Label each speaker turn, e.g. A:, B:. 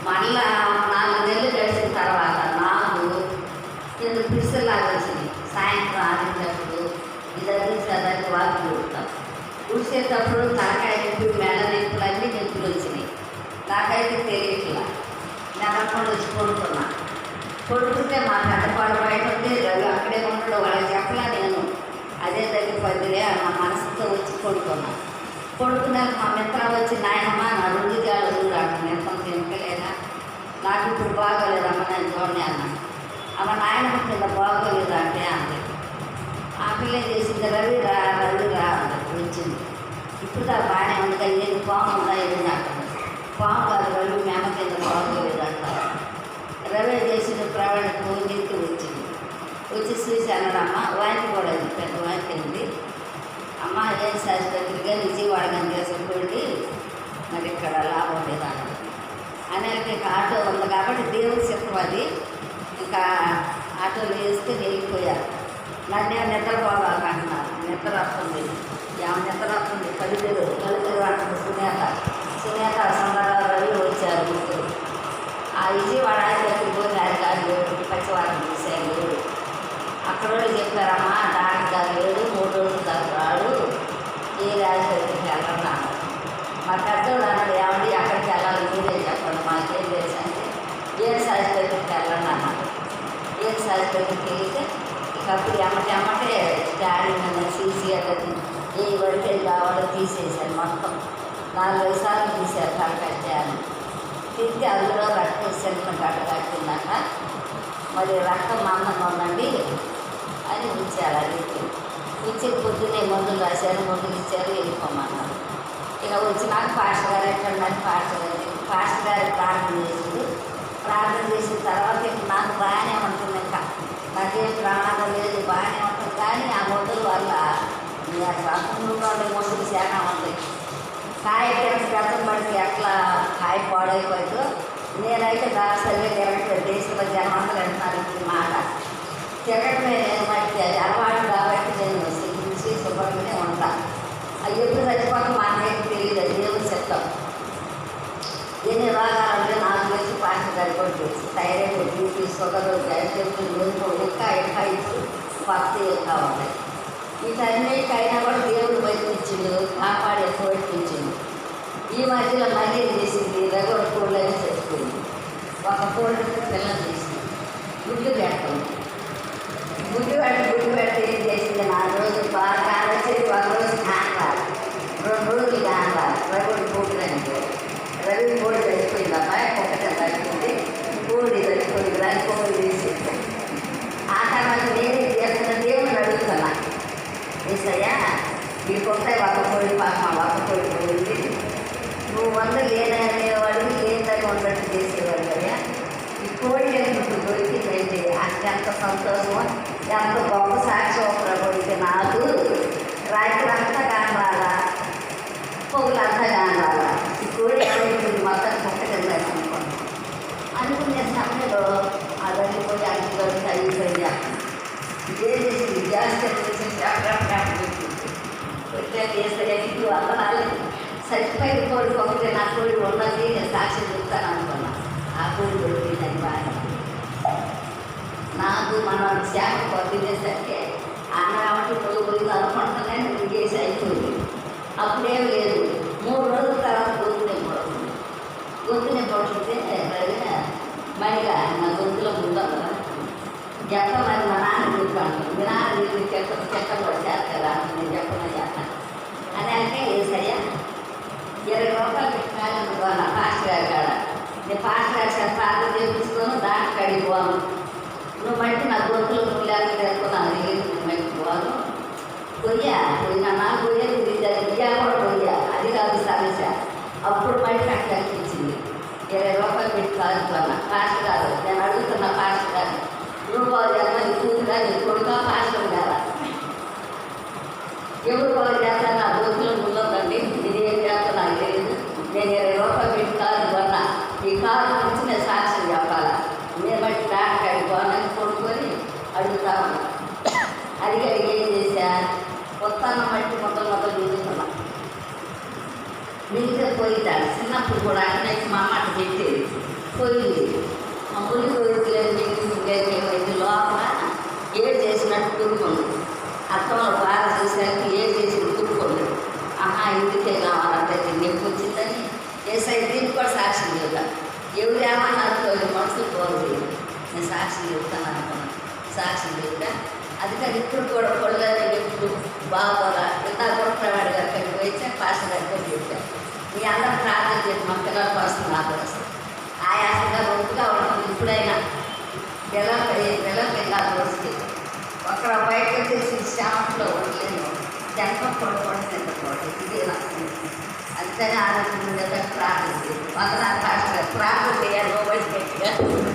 A: మళ్ళా 4 నెలలు గడిచిన తర్వాత నాకు కింద పిడిసెల్లాగా వచ్చింది. సాయంత్రం 6 ఇద్దరు చదవడానికి వాకి ఉడతాం. ఉడిసేటప్పుడు తలకాయ నొప్పి, మెడ నొప్పులు అన్నీ నొప్పులు వచ్చినాయి. నాకైతే తెలియట్లా. నెలకొండ వచ్చి కొడుకున్నా. కొడుకుంటే మా పెద్దపాడు బయట ఉంటే రవి అక్కడే ఉండడం వాళ్ళకి చెప్పలా. నేను అదే దగ్గర పదిలే మా మనసుతో వచ్చి కొడుకున్నా. కొడుకున్నాక మా మిత్ర వచ్చి, నాయనమ్మ నా 2 జాలు చూడాలి, మిత్రం తినకలేదా, నాకు ఇప్పుడు బాగోలేదమ్మ, నేను చూడని అన్నా. అమ్మ నాయనమ్మ కింద బాగోలేదు అంటే అంది. ఆ పిల్ల చేసింది, రవి రా వచ్చింది. ఇప్పుడు దా బాగానే ఉంది కానీ ఏది పాము ఉందా ఏది అంటారు. పాము కాదు రవి, మేమ కింద బాగోలేదు అంటారు. రవి చేసిన ప్రవీణ ఇంటికి వచ్చింది. వచ్చి చూసి అన్నాడమ్మ, వానికి కూడా అయింది, పెద్ద వానికి అయింది. అమ్మ ఏం సార్ దగ్గరగా విజయవాడ తీసుకుపోయింది, మరి ఇక్కడ లాభం లేదు అన్నది. అనేక ఆటో ఉంది కాబట్టి దేవుడి చిత్రం అది. ఇంకా ఆటోలు వేస్తే వెళ్ళిపోయారు. నన్నే నిద్రపోవాలంటున్నారు. నిద్ర వస్తుంది, నిద్ర వస్తుంది, కలుగురు అంటుంది. సునేత సుందరరావు రవి వచ్చారు ముగ్గురు. ఆ విజయవాడ దగ్గరికి పోయి అధికారులు పచ్చివారం చూశారు. అక్కడ వాళ్ళు చెప్పారమ్మా, డాక్టర్ గారు లేడు, 3 రోజుల దాకా రాడు, ఏ రాజకీయానికి వెళ్ళన్నాను. మా పెద్దోడు అన్నాడు, ఏమండి అక్కడికి వెళ్ళాలి మీరే చెప్పండి, మాకేం తెలుసు అంటే, ఏం సాధిపేటకి వెళ్ళండి అన్నాడు. ఏం సాధిపేటకి వెళ్తే ఇక అప్పుడు ఎమ్మటే డాడీ నన్ను సీసీ అన్నది ఏ వరకు కావాలో తీసేసాను. మొత్తం 4 సార్లు తీశారు కట్టని. తిరిగి అందులో రక్తం సెంటర్ గడ్డ కట్టిందట. మరి రక్తం మందంగా ఉందండి అని ఉంచారు. అది ఇచ్చి పొద్దున్నే మందులు రాశారు, మందులు ఇచ్చారు, వెళ్ళిపోమన్నారు. ఇక వచ్చినాక పాస్టర్ గారు ఎక్కడన్నారు, పాస్టర్ గారు ప్రార్థన చేసిండు. ప్రార్థన చేసిన తర్వాత ఇక నాకు బాగానే ఉంటుంది, ఇంకా నాకేం ప్రాణాలు లేదు, బాగానే ఉంటుంది. కానీ ఆ మందుల వల్ల రక్తంలో మందులు చాలా ఉంటాయి. కాయ పెద్దం పడితే ఎట్లా కాయ పాడైపోయిందో, నేనైతే సరిగ్గా తిరగట్లేదు. దేశంలో జనం అందరూ అంటున్నారు ఈ మాట. తిరగటమే నేను మట్టి అది అలవాటు కాబట్టి నేను శుభ్రించి శుభ్రంగానే ఉంటాను. అది ఎప్పుడు చచ్చిపోక మాకేం తెలియదు, అది దేవుడు చెప్తాం. ఎన్ని రోగాలంటే నాకు తెలిసి పాస్టర్ గారి కూడా తెలుసు. థైరాయిడ్, బీపీ, షుగర్, డయాబెటిస్, మెరుపు ఇంకా ఇప్పుడు కొత్త ఇంకా ఉంటాయి. వీటన్నిటికైనా కూడా దేవుడు బయటకిచ్చిండు, కాపాడే కోడికిచ్చిండు. ఈ మధ్యలో మళ్ళీ చేసింది, రగడ కోళ్ళు అని చచ్చిపోయింది. ఒక కోడికి పిల్లలు చేసింది, గుడ్లు పెట్టండి. గుడ్డు పెట్టి ఏం చేసింది, 4 రోజులు బాగా కానొచ్చేది, 1 రోజు కానరాలి, 2 రోజులు కానరాలి. రగడ కోడి అంటే రవి కోడి చచ్చిపోయింది. అబ్బాయి ఒకటే తగ్గింది, కోడి చచ్చిపోయింది, దాని కోడి చేసింది. ఆ తర్వాత నేనే చేస్తున్న దేవుని అడుగుతున్నా, ఏసయ్యా వీడికొస్తాయి ఒక కోడి, పాప ఒక కోడి పోయింది, నువ్వు 100 లేదనేవాడు, లేదని ఉన్నట్టు చేసేవాడు కదా. ఈ కోడి ఎందుకు దొరికిందంటే ఎంత సంతోషమో, ఎంత గొప్ప సాక్ష్యం ప్రభుడికి. నాకు రాత్రంతా కానాలా, పొగులంతా కానాలా, ఈ కోడి ఏమైతుంది మొత్తం కుక్కటింది అనుకునే సమయంలో అదన్నీ పోయి అన్ని దొరికి అయిపోయింది. ఇదేం చేసింది, గ్యాస్ చేసి ఇంటి వందనాలు చచ్చిపోయిన కోడి ఒకటి నా కోడి ఉన్నది, నేను సాక్షి చెప్తాను అనుకున్నా. ఆ కోడి దొరికిందని బాగా నాకు మనం శాఖ పంపించేసరికి అన్నమాట పోయి అనుకుంటున్నానే ఇంకేసి అయిపోయింది. అప్పుడేం లేదు, 3 రోజుల తర్వాత గొంతునే పడుతుంటే మరిగా నా గొంతులో ఉందా కదా చెప్పమని మా నాన్న చెప్పాను. మీ నాన్న మీరు చెక్కలు వచ్చేస్తారు నేను చెప్పమని చేస్తాను అని అంటే, ఏసయ్యా 20 రూపాయలు పెట్టాలనుకో నా పాస్టర్ గారి కాడ, నేను పాస్టర్ గారి సార్ ప్రార్థన చేయించుకోను, దానికి అడిగిపోను, నువ్వు మట్టి నా గొంతులో నువ్వు లేకపోతే తెలుసుకున్నాను, నేను మట్టి పోను. పోయినా నాకు పోయేది విద్యా కూడా పోయా, అది కాదు సమస్య. అప్పుడు మట్టి నాకు కనిపించింది. 20 రూపాయలు పెట్టి కాదుకున్నా. పాస్టర్ గారు నేను అడుగుతున్నా, పాస్టర్ గారు నువ్వు బాగు చేస్తా, నీ కూతురా, నీ కొడుకా, పాస్టర్ గారా, ఎవరు బాగు చేస్తారు? నా గొంతులో ముందుందండి, ఇదేం చేస్తా నాకు తెలియదు. నేను 20 రూపాయలు పెట్టి కాదు కొన్నా, ఈ కారు గురించి నేను సాక్ష్యం చెప్పాలా, నేను బట్టి డాక్టర్ అడిగిపోనని కొనుక్కొని అడుగుతా ఉన్నా. అడిగి ఏం చేశా, కొత్తన్న మట్టి మొదలు మిగులుతున్నా. మిగిలితే పోయిద్దాడు. చిన్నప్పుడు కూడా అన్నయ్య మా అమ్మ అట్లా పెట్టేది, పోయింది. ఆ పులి పోయింది ఏమైంది లోపల ఏడు చేసినట్టు తురుకుంది. అర్థంలో బాగా చూసరికి ఏడు చేసిన తురుకుంది. ఆహా ఇంటికే కావాలంటే నొప్పి వచ్చిందని ఏసై దీనికి కూడా సాక్ష్యం చెప్తాను. ఎవరు ఏమన్నారు మనసులు పోలేదు. నేను సాక్ష్యం చెప్తాను అనుకున్నాను. సాక్ష్యం చెప్తా అది కానీ ఇప్పుడు కూడా కొడలని ఎప్పుడు బాగోలా ఇంత కూడా ప్రవాడి గారికి వచ్చా పాస్టర్ గారికి చెప్పాను. మీ అందరూ ప్రార్థన చేసి మా పిల్లల కోసం నాకు వస్తుంది ఆయాసంగా ఒప్పుగా ఉంటుంది. ఇప్పుడైనా పిల్లలకి కాదు వస్తుంది ఒక్కడ బయటకు వచ్చేసి శ్యామంలో ఉండలేను జన్మ కూడా తింటకూడదు. ఇది నాకు అందుకని ఆలోచన ప్రార్థన చేసి వందనాలు.